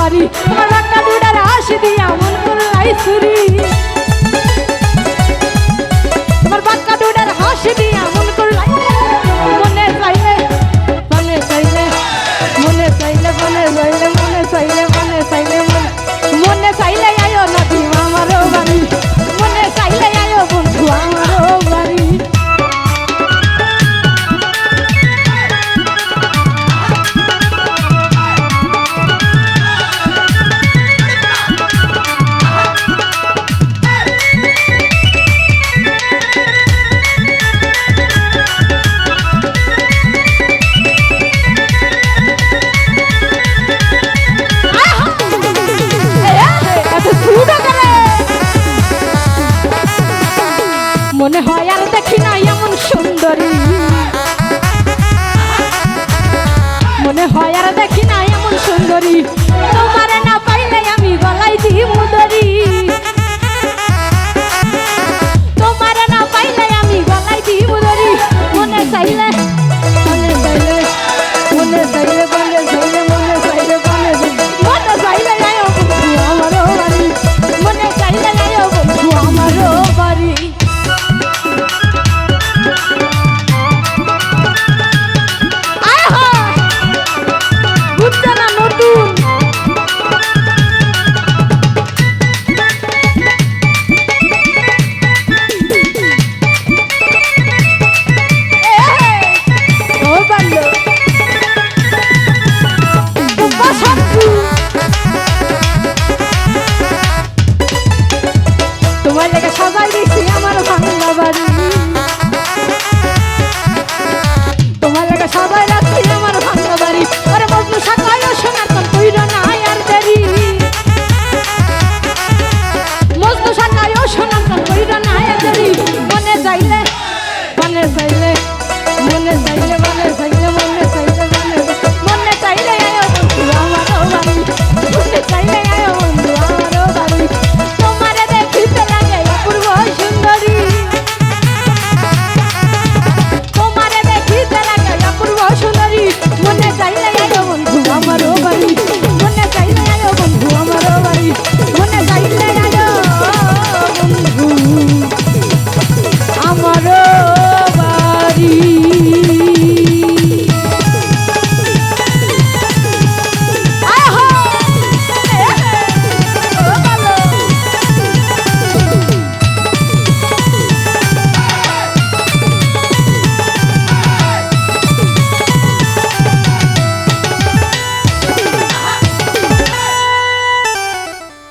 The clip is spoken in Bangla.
বাড়ি তোমার বাঁকা দুটার হাসি দিয়া মন করলাই চুরি তোমার বাঁকা দুটার হাসি দিয়া মন করলাই মনে চাইলে মনে চাইলে মনে চাইলে মনে চাইলে মনে চাইলে মনে চাইলে মনে চাইলে আয়ো নাতি আমারও বাড়ি মনে চাইলে আয়ো বন্ধু আমারও বাড়ি মনে হয় আর দেখি না এমন সুন্দরী মনে হয় আর দেখি না এমন সুন্দরী তোমার না পাইলে আমি গলায় দিই মুদরি তোমার না পাইলে আমি গলায় দিই মুদরি মনে চাইলে মনে চাইলে মনে চাইলে মনে চাইলে মনে চাইলে মনে মনে চাইলে আয়ো বন্ধু আমারও বাড়ি মনে চাইলে আয়ো বন্ধু আমারও বাড়ি তোমার লেগে সাজাই দিছি আমার ভাঙা বাড়ি তোমার লেগে সাজাই রাখছি আমার